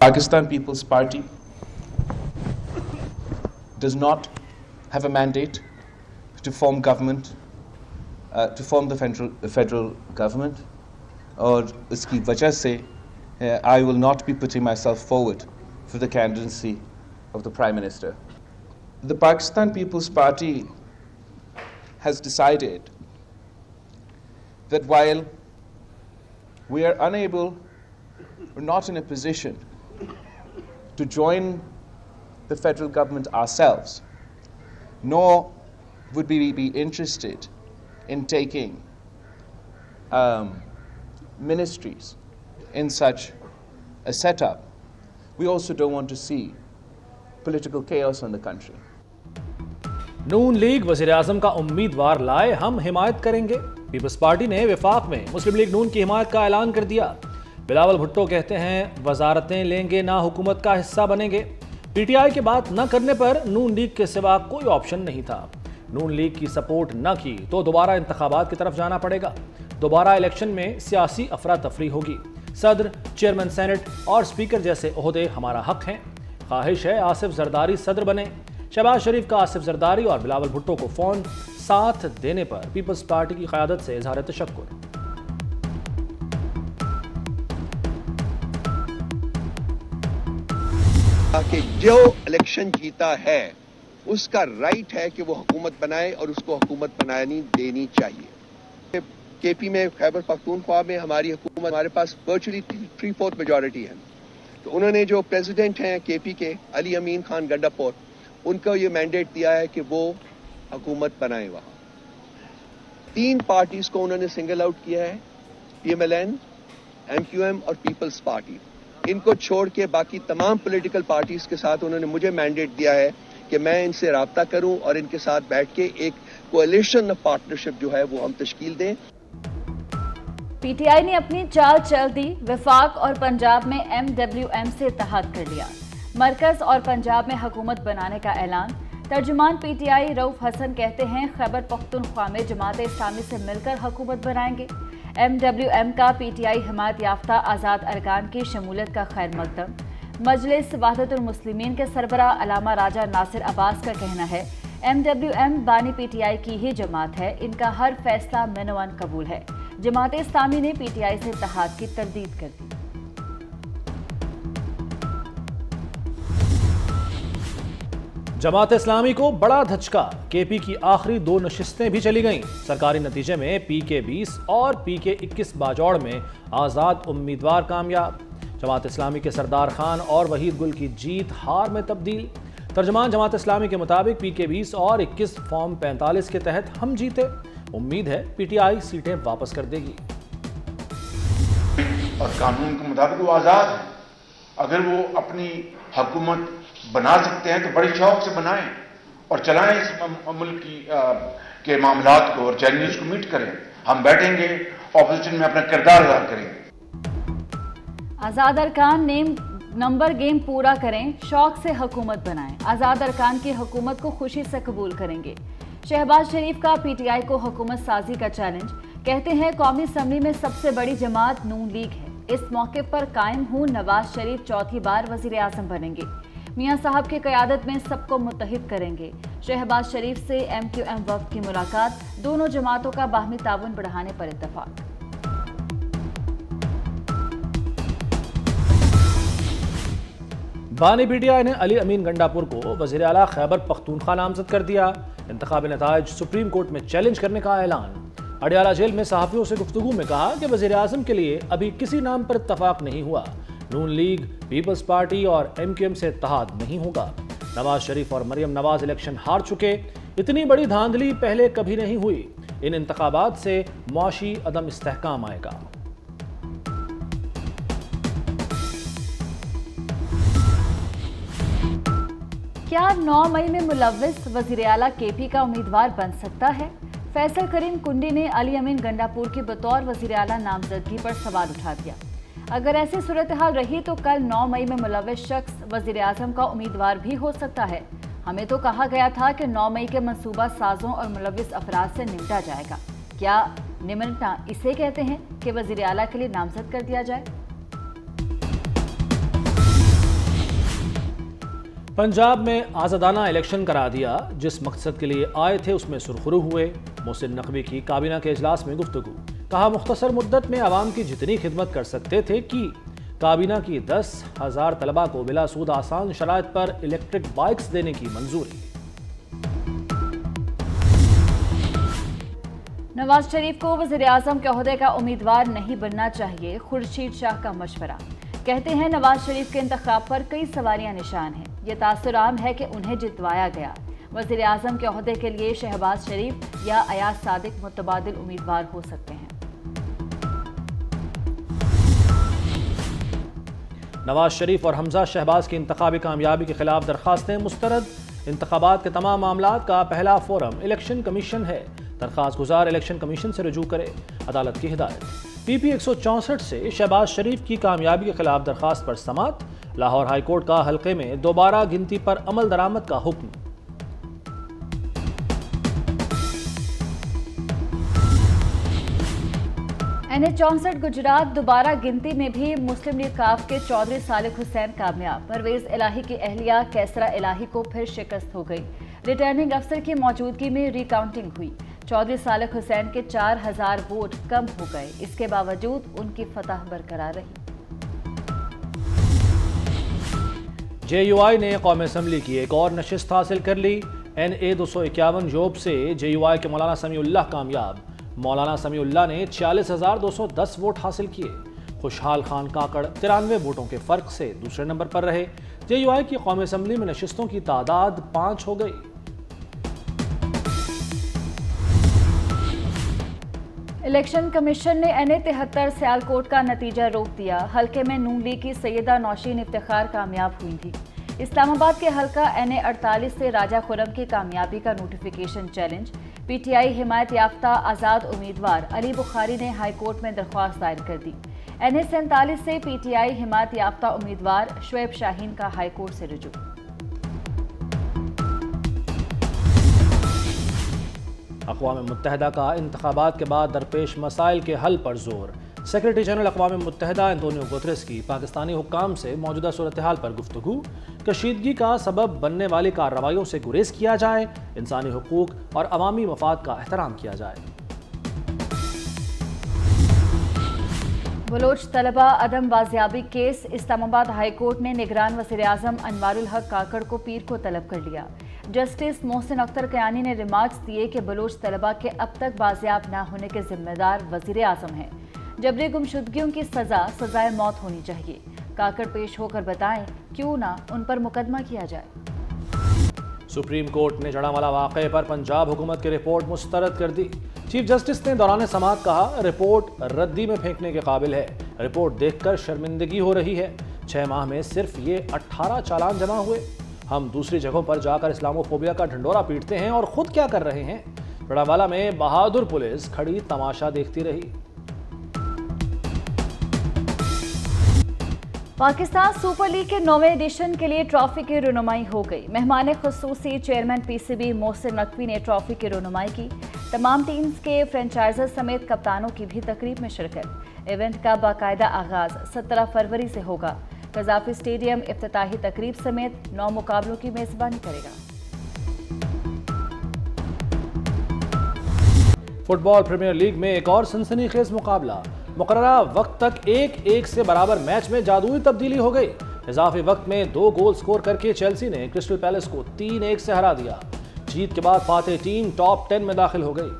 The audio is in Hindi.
Pakistan People's Party does not have a mandate to form government, to form the federal government, और इसकी वजह से I will not be putting myself forward for the candidacy of the Prime Minister. The Pakistan People's Party has decided that while we are unable or not in a position to join the federal government ourselves, nor would we be interested in taking ministries in such a setup, we also don't want to see political chaos in the country. Noon League वज़ीर-ए-आज़म का उम्मीदवार लाए, हम हिमायत करेंगे। पीपल्स पार्टी ने विफाक में मुस्लिम लीग नून की हिमायत का ऐलान कर दिया। बिलावल भुट्टो कहते हैं वजारतें लेंगे ना हुकूमत का हिस्सा बनेंगे। पीटीआई की बात न करने पर नून लीग के सिवा कोई ऑप्शन नहीं था। नून लीग की सपोर्ट न की तो दोबारा इंतखाबात की तरफ जाना पड़ेगा। दोबारा इलेक्शन में सियासी अफरा तफरी होगी। सदर, चेयरमैन सेनेट और स्पीकर जैसे ओहदे हमारा हक हैं। ख्वाहिश है आसिफ जरदारी सदर बने। शहबाज शरीफ का आसिफ जरदारी और बिलावल भुट्टो को फोन साथ देने पर पीपल्स पार्टी की क़यादत से इजहार तशक्कुर। कि जो इलेक्शन जीता है उसका राइट है कि वो हुकूमत बनाए और उसको हुकूमत बनानी देनी चाहिए। केपी में, खैबर पख्तूनख्वा में हमारी हुकूमत, हमारे पास वर्चुअली 3/4 मेजॉरिटी है। तो उन्होंने जो प्रेसिडेंट हैं केपी के, अली अमीन खान गंडापुर, उनको ये मैंडेट दिया है कि वो हुकूमत बनाए। वहां 3 पार्टीज को उन्होंने सिंगल आउट किया है, पीएमएलएन, एमक्यूएम और पीपल्स पार्टी। इनको छोड़ के बाकी तमाम पॉलिटिकल पार्टीज के साथ उन्होंने मुझे मैंडेट दिया है कि मैं इनसे राब्ता करूं और इनके साथ बैठ के एक कोएलिशन ऑफ पार्टनरशिप जो है वो हम तश्कील दें। पीटीआई ने अपनी चाल चल दी। वफाक और पंजाब में एमडब्ल्यूएम से इत्तेहाद कर लिया। मरकज और पंजाब में हुकूमत बनाने का ऐलान। तर्जुमान पीटीआई रऊफ हसन कहते हैं खैबर पख्तूनख्वा में जमात इस्लामी से मिलकर हुकूमत बनाएंगे। एमडब्ल्यूएम का पीटीआई हिमायत याफ्ता आज़ाद अरकान की शमूलियत का खैर मकदम। मजलिस वहदतुल मुस्लिमीन के सरबरा अलामा राजा नासिर अब्बास का कहना है एमडब्ल्यूएम बानी पीटीआई की ही जमात है, इनका हर फैसला मनवन कबूल है। जमात इस्लामी ने पीटीआई से इत्तेहाद की तरदीद कर दी। जमात इस्लामी को बड़ा धचका। केपी की आखिरी 2 नशिस्तें भी चली गईं। सरकारी नतीजे में पीके 20 और पीके 21 बाजौड़ में आज़ाद उम्मीदवार कामयाब। जमात इस्लामी के सरदार खान और वहीद गुल की जीत हार में तब्दील। तर्जमान जमात इस्लामी के मुताबिक पीके 20 और 21 फॉर्म 45 के तहत हम जीते। उम्मीद है पीटीआई सीटें वापस कर देगी। और कानून के मुताबिक वो आज़ाद है। अगर वो अपनी हुकूमत बना सकते हैं तो बड़े शौक से बनाएं और चलाएं इस मुल्क के मामलात को और चैलेंजेस को मीट करें। हम बैठेंगे, ऑपोजिशन में अपना किरदार अदा करेंगे। आज़ाद अरकान नेम नंबर गेम पूरा करें, शौक से हुकूमत बनाएं। आज़ाद अरकान की हुकूमत को खुशी से कबूल करेंगे। शहबाज शरीफ का पीटीआई को हुकूमत साजी का चैलेंज। कहते हैं कौमी असम्बली में सबसे बड़ी जमात नून लीग है। इस मौके पर कायम हूँ नवाज शरीफ चौथी बार वजीर आज़म बनेंगे। मियाँ साहब की क़यादत में सबको मुत्तहिद करेंगे। शहबाज शरीफ से एमक्यूएम वफ़द की मुलाकात। दोनों जमातों का बाहमी ताउन बढ़ाने पर इत्तफाक। बानी पीटीआई ने अली अमीन गंडापुर को वज़ीर आला खैबर पख्तूनख्वा नामजद कर दिया। इंतखाबी नताइज सुप्रीम कोर्ट में चैलेंज करने का ऐलान। अडियाला जेल में सहाफ़ियों से गुफ्तगू में कहा कि वज़ीर आज़म के लिए अभी किसी नाम पर इत्तफाक नहीं हुआ। नून लीग, पीपल्स पार्टी और एमक्यूएम से इत्तेहाद नहीं होगा। नवाज शरीफ और मरियम नवाज इलेक्शन हार चुके। इतनी बड़ी धांधली पहले कभी नहीं हुई। इन इंतखाबात से मुआशी अदम इस्तेहकाम आएगा। क्या 9 मई में मुलव्विस वज़ीर आला केपी का उम्मीदवार बन सकता है? फैसल करीम कुंडी ने अली अमीन गंडापुर की बतौर वज़ीर आला नामजदगी पर सवाल उठा दिया। अगर ऐसी सूरत हाल रही तो कल 9 मई में मुलव्विस शख्स वज़ीर आज़म का उम्मीदवार भी हो सकता है। हमें तो कहा गया था कि 9 मई के मंसूबा साजों और मुलव्विस अफराद से निपटा जाएगा। क्या निमटना इसे कहते हैं कि वज़ीर आला के लिए नामजद कर दिया जाए? पंजाब में आज़ादाना इलेक्शन करा दिया, जिस मकसद के लिए आए थे उसमें सुरखरू हुए। मोहसिन नकवी की काबीना के इजलास में गुफ्तगू, कहा मुख्तसर मुद्दत में आवाम की जितनी खिदमत कर सकते थे की। काबीना की 10,000 तलबा को बिला सूद आसान शराइत पर इलेक्ट्रिक बाइक्स देने की मंजूरी। नवाज शरीफ को वज़ीर-ए-आज़म के ओहदे का उम्मीदवार नहीं बनना चाहिए, खुर्शीद शाह का मशवरा। कहते हैं नवाज शरीफ के इंतखाब पर कई सवालियां निशान हैं। ये तासुर आम है कि उन्हें जितवाया गया। वज़ीर-ए-आज़म के ओहदे के लिए शहबाज शरीफ या अयाज सादिक मुतबादिल उम्मीदवार हो सकते हैं। नवाज शरीफ और हमजा शहबाज की इंतखाबी कामयाबी के खिलाफ दरखास्तें मुस्तरद। इंतखाबात के तमाम मामलात का पहला फोरम इलेक्शन कमीशन है। दरखास्त गुजार इलेक्शन कमीशन से रजू करे, अदालत की हिदायत। PP 164 से शहबाज शरीफ की कामयाबी के खिलाफ दरखास्त पर समाअत। लाहौर हाई कोर्ट का हल्के में दोबारा गिनती पर अमल दरामद का हुक्म। NH 64 गुजरात दोबारा गिनती में भी मुस्लिम लीग काफ के चौधरी सालिक हुसैन कामयाब। परवेज इलाही की अहलिया कैसरा इलाही को फिर शिकस्त हो गई। रिटर्निंग अफसर की मौजूदगी में रिकाउंटिंग हुई। चौधरी सालिक हुसैन के 4000 वोट कम हो गए। इसके बावजूद उनकी फतह बरकरार रही। JUI ने कौमी असम्बली की एक और नशिस्त हासिल कर ली। NA 251 जोब से JUI के मौलाना समीउल्लाह कामयाब। मौलाना समीउल्लाह ने 46,210 वोट हासिल किए। खुशहाल खान काकड़ 93 वोटों के फर्क से दूसरे नंबर पर रहे। JUI की कौमी असम्बली में नशिस्तों की तादाद 5 हो गई। इलेक्शन कमीशन ने NA 73 सियालकोट का नतीजा रोक दिया। हल्के में नून लीग की सैयदा नौशीन इफ्तिखार कामयाब हुई थी। इस्लामाबाद के हल्का NA 48 से राजा खुरम की कामयाबी का नोटिफिकेशन चैलेंज। PTI हिमायत याफ्ता आज़ाद उम्मीदवार अली बुखारी ने हाई कोर्ट में दरख्वास्त दायर कर दी। NA 47 से PTI हिमायत याफ्ता उम्मीदवार शुएब शाहीन का हाई कोर्ट से रुजू। अक़वाम मुत्तहिदा का इंतखाबात के बाद दरपेश मसाइल के हल पर जोर। सेक्रेटरी जनरल अक़वाम मुत्तहिदा एंटोनियो गुतरेस की पाकिस्तानी हुक्काम से मौजूदा सूरत हाल पर गुफ्तगू। कशीदगी का सबब बनने वाली कार्रवाइयों से गुरेज किया जाए, इंसानी हुकूक और अवामी मफाद का एहतराम किया जाए। बलोच तलबा अदम बाजियाबी केस। इस्लामाबाद हाई कोर्ट ने निगरान वज़ीर-ए-आज़म अनवारुल हक काकड़ को पीर को तलब कर लिया। जस्टिस मोहसिन अख्तर कयानी ने रिमार्क्स दिए कि बलोच तलबा के अब तक बाजियाब न होने के जिम्मेदार वज़ीर-ए-आज़म हैं। जबरी गुमशुदगियों की सजाए मौत होनी चाहिए। काकड़ पेश होकर बताएं क्यों ना उन पर मुकदमा किया जाए। सुप्रीम कोर्ट ने जड़ावाला वाक़े पर पंजाब हुकूमत की रिपोर्ट मुस्तरद कर दी। चीफ जस्टिस ने दौरान समाअत कहा, रिपोर्ट रद्दी में फेंकने के काबिल है। रिपोर्ट देखकर शर्मिंदगी हो रही है। 6 माह में सिर्फ ये 18 चालान जमा हुए। हम दूसरी जगहों पर जाकर इस्लामोफोबिया का ढंडोरा पीटते हैं और खुद क्या कर रहे हैं। जड़ावाला में बहादुर पुलिस खड़ी तमाशा देखती रही। पाकिस्तान सुपर लीग के 9वें एडिशन के लिए ट्रॉफी की रुनुमाई हो गई। मेहमान खुसूसी चेयरमैन PCB मोहसिन नकवी ने ट्रॉफी की रुनुमाई की। तमाम टीम्स के फ्रेंचाइजर समेत कप्तानों की भी तकरीब में शिरकत। इवेंट का बाकायदा आगाज 17 फरवरी से होगा। कज़ाफी स्टेडियम इफ्तिताही तकरीब समेत 9 मुकाबलों की मेजबानी करेगा। फुटबॉल प्रीमियर लीग में एक और सनसनीखेज मुकाबला। मुकर्ररा वक्त तक 1-1 से बराबर मैच में जादुई तब्दीली हो गई। इजाफी वक्त में 2 गोल स्कोर करके चेल्सी ने क्रिस्टल पैलेस को 3-1 से हरा दिया। जीत के बाद फातेह टीम टॉप 10 में दाखिल हो गई।